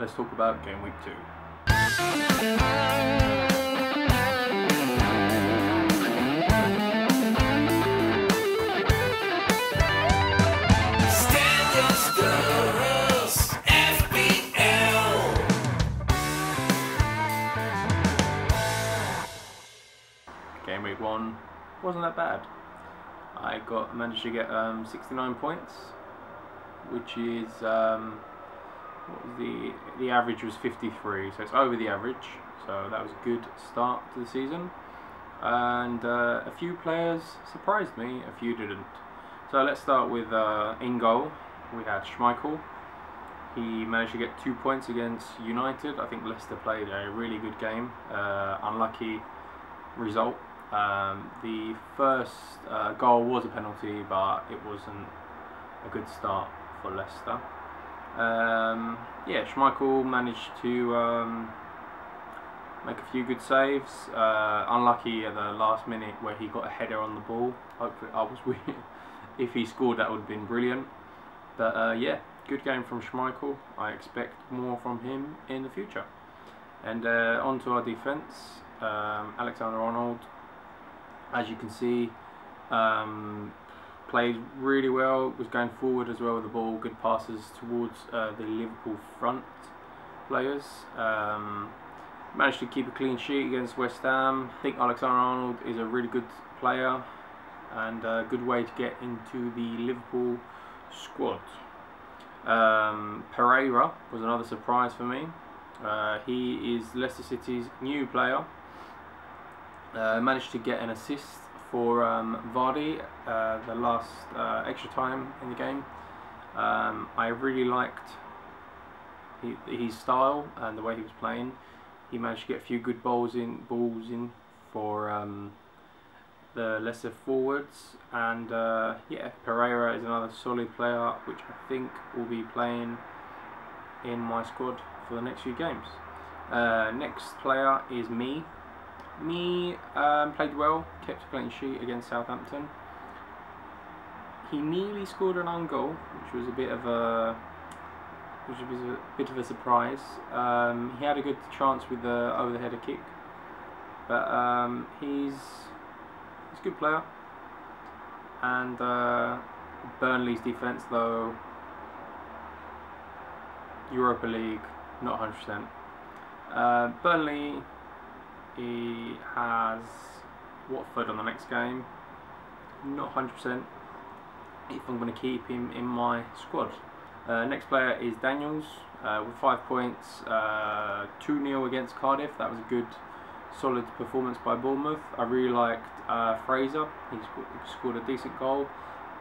let's talk about game week 2. Stelios, FPL. Game week 1 wasn't that bad. I managed to get 69 points, which is what was the average was 53, so it's over the average. So that was a good start to the season, and a few players surprised me, a few didn't. So let's start with in goal. We had Schmeichel. He managed to get 2 points against United. I think Leicester played a really good game. Unlucky result. The first goal was a penalty, but it wasn't a good start for Leicester. Yeah, Schmeichel managed to make a few good saves. Unlucky at the last minute where he got a header on the ball. Hopefully, if he scored, that would have been brilliant. But yeah, good game from Schmeichel. I expect more from him in the future. And on to our defence. Alexander-Arnold, as you can see, played really well, was going forward as well with the ball, good passes towards the Liverpool front players. Managed to keep a clean sheet against West Ham. I think Alexander-Arnold is a really good player and a good way to get into the Liverpool squad. Pereira was another surprise for me. He is Leicester City's new player. Managed to get an assist for Vardy the last extra time in the game. I really liked his style and the way he was playing. He managed to get a few good balls in for the Leicester forwards, and yeah, Pereira is another solid player which I think will be playing in my squad for the next few games. Next player is me. Played well, kept a clean sheet against Southampton. He nearly scored an own goal, which was a bit of a surprise. He had a good chance with the over the header kick, but he's a good player. And Burnley's defence, though, Europa League, not 100%. Burnley, he has Watford on the next game, not 100% if I'm going to keep him in my squad. Next player is Daniels with 5 points, 2-0 against Cardiff. That was a good, solid performance by Bournemouth. I really liked Fraser. He scored a decent goal,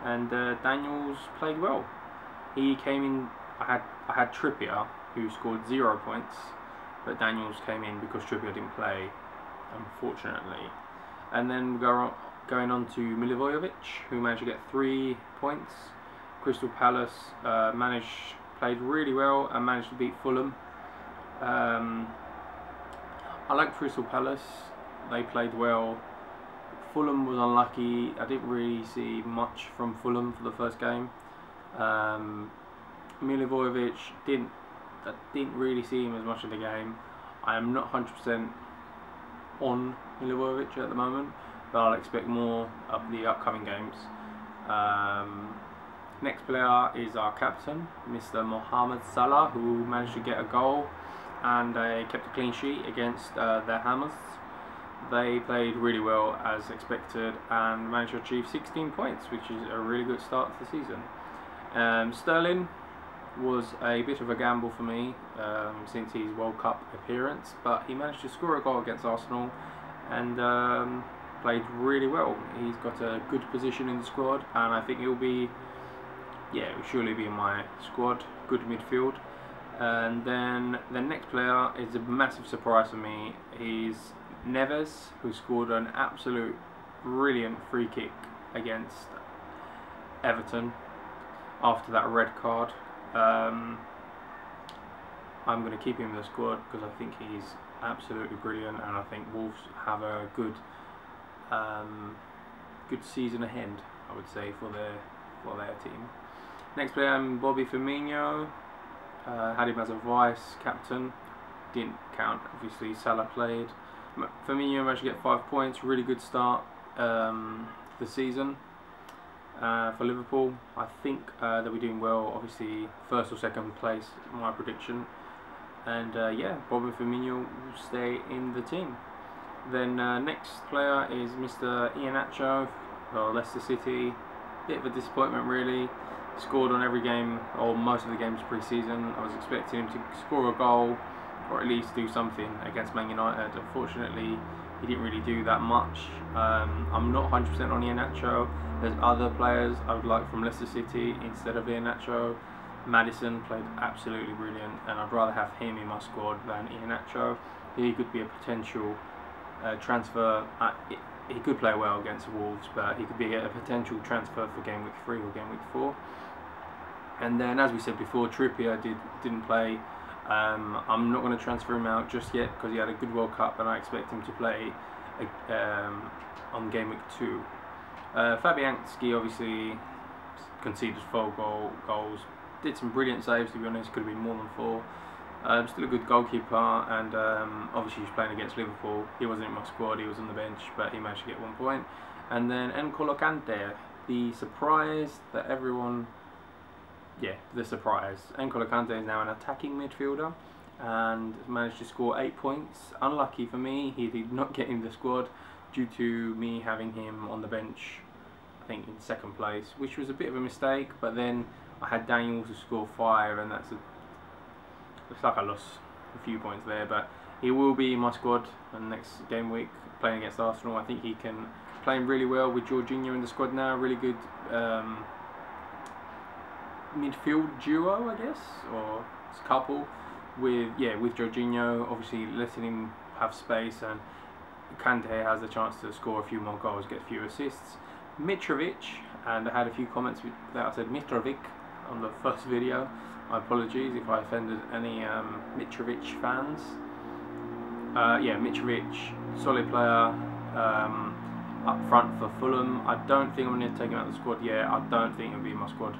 and Daniels played well. He came in. I had Trippier, who scored 0 points, but Daniels came in because Trippier didn't play, unfortunately. And then going on to Milivojevic, who managed to get 3 points. Crystal Palace played really well and managed to beat Fulham. I like Crystal Palace. They played well. Fulham was unlucky. I didn't really see much from Fulham for the first game. Milivojevic didn't really see him as much of the game. I am not 100% on Milivojevic at the moment, but I'll expect more of the upcoming games. Next player is our captain, Mr. Mohamed Salah, who managed to get a goal and kept a clean sheet against the Hammers. They played really well as expected and managed to achieve 16 points, which is a really good start to the season. Sterling was a bit of a gamble for me since his World Cup appearance, but he managed to score a goal against Arsenal and played really well. He's got a good position in the squad, and I think he'll surely be in my squad. Good midfield. And then the next player is a massive surprise for me. He's Neves, who scored an absolute brilliant free kick against Everton after that red card. I'm going to keep him in the squad because I think he's absolutely brilliant, and I think Wolves have a good season ahead, I would say, for their team. Next player, Bobby Firmino. Had him as a vice captain. Didn't count, obviously. Salah played. Firmino managed to get 5 points. Really good start the season for Liverpool. I think that we're doing well. Obviously, first or second place, my prediction. And yeah, Bobby Firmino will stay in the team. Then next player is Mr. Iheanacho for Leicester City. Bit of a disappointment, really. Scored on every game, or most of the games pre-season. I was expecting him to score a goal, or at least do something against Man United. Unfortunately, he didn't really do that much. I'm not 100% on Iheanacho. There's other players I would like from Leicester City instead of Iheanacho. Maddison played absolutely brilliant, and I'd rather have him in my squad than Iheanacho. He could be a potential transfer. He could play well against Wolves, but he could be a potential transfer for game week 3 or game week 4. And then, as we said before, Trippier didn't play. I'm not going to transfer him out just yet because he had a good World Cup, and I expect him to play on game week 2. Fabianski obviously conceded 4 goals. Did some brilliant saves, to be honest. Could have been more than 4. Still a good goalkeeper, and obviously he's playing against Liverpool. He wasn't in my squad, he was on the bench, but he managed to get 1 point. And then N'Golo Kante, the surprise that everyone... Yeah, the surprise. N'Golo Kante is now an attacking midfielder and managed to score 8 points. Unlucky for me, he did not get in the squad due to me having him on the bench, I think in 2nd place, which was a bit of a mistake, but then I had Daniel to score 5, and looks like I lost a few points there, but he will be in my squad in the next game week playing against Arsenal. I think he can play really well with Jorginho in the squad now. Really good midfield duo, I guess, or couple with Jorginho, obviously letting him have space, and Kante has the chance to score a few more goals, get a few assists. Mitrovic, and I had a few comments that I said Mitrovic on the first video. My apologies if I offended any Mitrovic fans. Yeah, Mitrovic, solid player, up front for Fulham. I don't think I'm going to take him out of the squad yet. I don't think he'll be in my squad.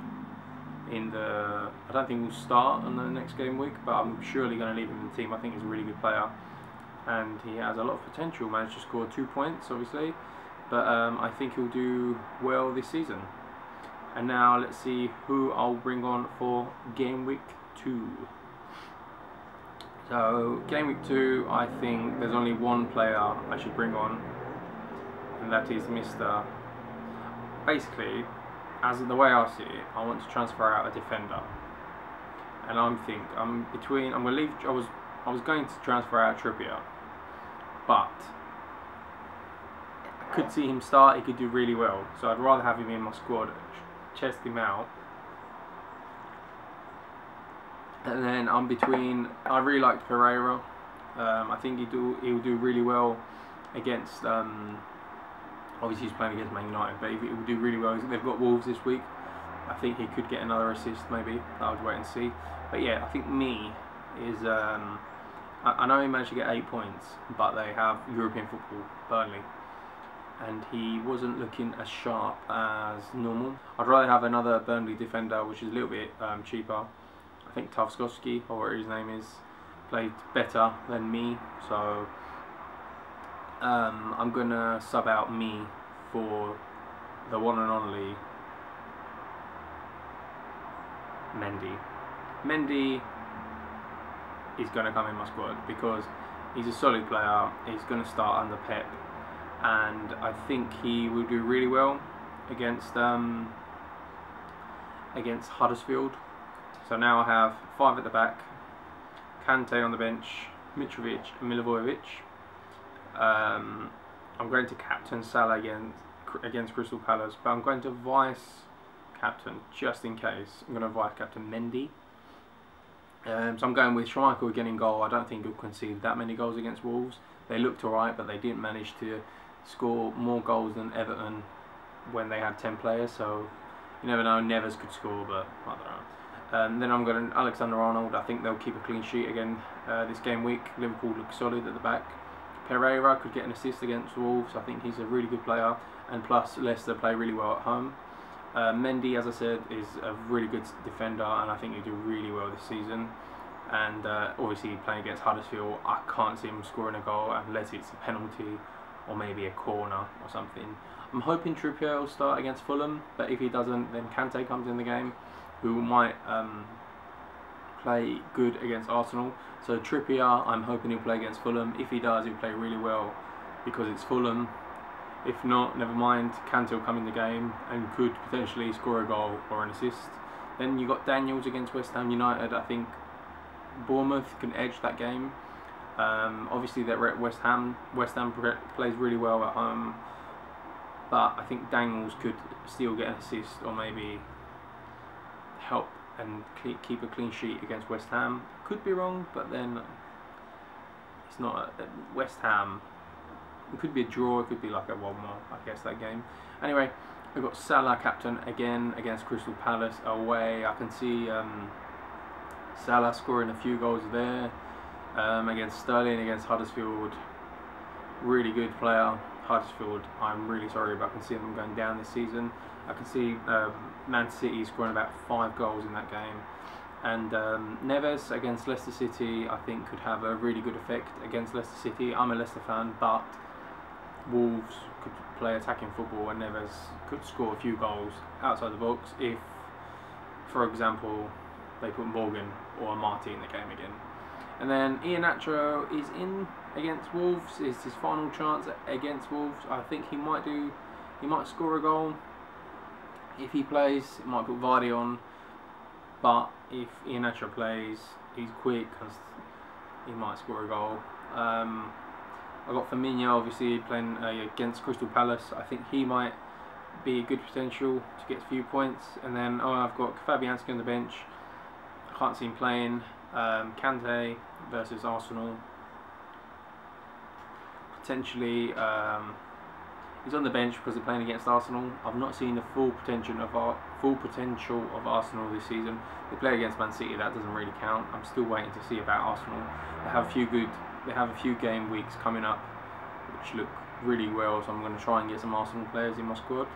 I don't think we'll start on the next game week, but I'm surely going to leave him in the team. I think he's a really good player, and he has a lot of potential. Managed to score 2 points, obviously, but I think he'll do well this season. And now let's see who I'll bring on for game week 2. So game week 2, I think there's only one player I should bring on, and that is Mr. Basically, as the way I see it, I want to transfer out a defender, and I was going to transfer out Trippier, but I could see him start. He could do really well, so I'd rather have him in my squad, chest him out. And then I'm between. I really liked Pereira. I think he'll do really well against. Obviously, he's playing against Man United, but he will do really well. They've got Wolves this week. I think he could get another assist, maybe. I would wait and see. But yeah, I think me is. I know he managed to get 8 points, but they have European football, Burnley, and he wasn't looking as sharp as normal. I'd rather have another Burnley defender, which is a little bit cheaper. I think Tarkowski, or whatever his name is, played better than me, so I'm gonna sub out me for the one and only Mendy. Mendy is gonna come in my squad because he's a solid player. He's gonna start under Pep, and I think he will do really well against Huddersfield. So now I have 5 at the back, Kante on the bench, Mitrovic and Milivojevic. I'm going to captain Salah against Crystal Palace, but I'm going to vice captain just in case. I'm going to vice captain Mendy. So I'm going with Schmeichel again in goal. I don't think he'll concede that many goals against Wolves. They looked alright, but they didn't manage to score more goals than Everton when they had 10 players. So you never know. Neves could score, but I don't know. Then I'm going to Alexander-Arnold. I think they'll keep a clean sheet again this game week. Liverpool look solid at the back. Pereira could get an assist against Wolves. I think he's a really good player, and plus Leicester play really well at home. Mendy, as I said, is a really good defender, and I think he'll do really well this season. And obviously playing against Huddersfield, I can't see him scoring a goal unless it's a penalty or maybe a corner or something. I'm hoping Trippier will start against Fulham, but if he doesn't, then Kante comes in the game, who might play good against Arsenal. So Trippier, I'm hoping he'll play against Fulham. If he does, he'll play really well because it's Fulham. If not, never mind, Kante will come in the game and could potentially score a goal or an assist. Then you got Daniels against West Ham United. I think Bournemouth can edge that game. Obviously they're at West Ham. West Ham plays really well at home, but I think Daniels could still get an assist or maybe help and keep a clean sheet against West Ham. Could be wrong, but then it's not West Ham. It could be a draw, it could be like a 1-1, I guess, that game. Anyway, we've got Salah captain again against Crystal Palace away. I can see Salah scoring a few goals there. Against Sterling, against Huddersfield. Really good player. Huddersfield, I'm really sorry, but I can see them going down this season. I can see Man City scoring about 5 goals in that game. And Neves against Leicester City, I think, could have a really good effect against Leicester City. I'm a Leicester fan, but Wolves could play attacking football and Neves could score a few goals outside the box if, for example, they put Morgan or Marty in the game again. And then Iheanacho is in against Wolves. It's his final chance against Wolves. I think he might score a goal. If he plays, it might put Vardy on. But if Iheanacho plays, he's quick, he might score a goal. I've got Firmino obviously playing against Crystal Palace. I think he might be a good potential to get a few points. And then I've got Fabianski on the bench. I can't see him playing. Kante versus Arsenal. Potentially he's on the bench because they're playing against Arsenal. I've not seen the full potential of Arsenal this season. They play against Man City, that doesn't really count. I'm still waiting to see about Arsenal. They have a few game weeks coming up which look really well, so I'm going to try and get some Arsenal players in my squad,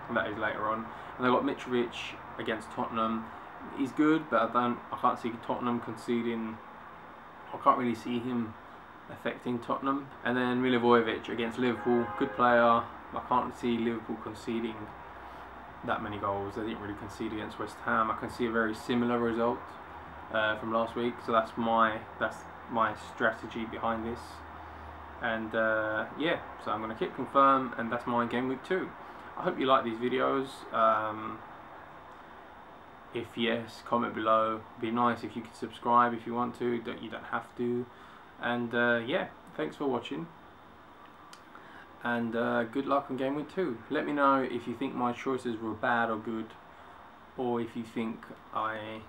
and that is later on. And they've got Mitrovic against Tottenham. He's good, but I can't see Tottenham conceding. I can't really see him affecting Tottenham. And then Milivojevic against Liverpool, good player. I can't see Liverpool conceding that many goals. They didn't really concede against West Ham. I can see a very similar result from last week, so that's my strategy behind this. And yeah, so I'm going to click confirm, and that's my game week 2. I hope you like these videos. If yes, comment below. It'd be nice if you could subscribe if you want to. You don't have to. And yeah, thanks for watching. And good luck on game week 2. Let me know if you think my choices were bad or good, or if you think I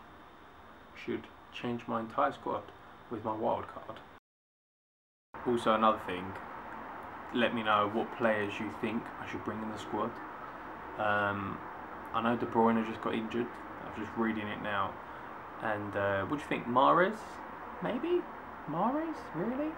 should change my entire squad with my wild card. Also, another thing, let me know what players you think I should bring in the squad. I know De Bruyne just got injured. I'm just reading it now. And what do you think? Mahrez? Maybe? Mahrez? Really?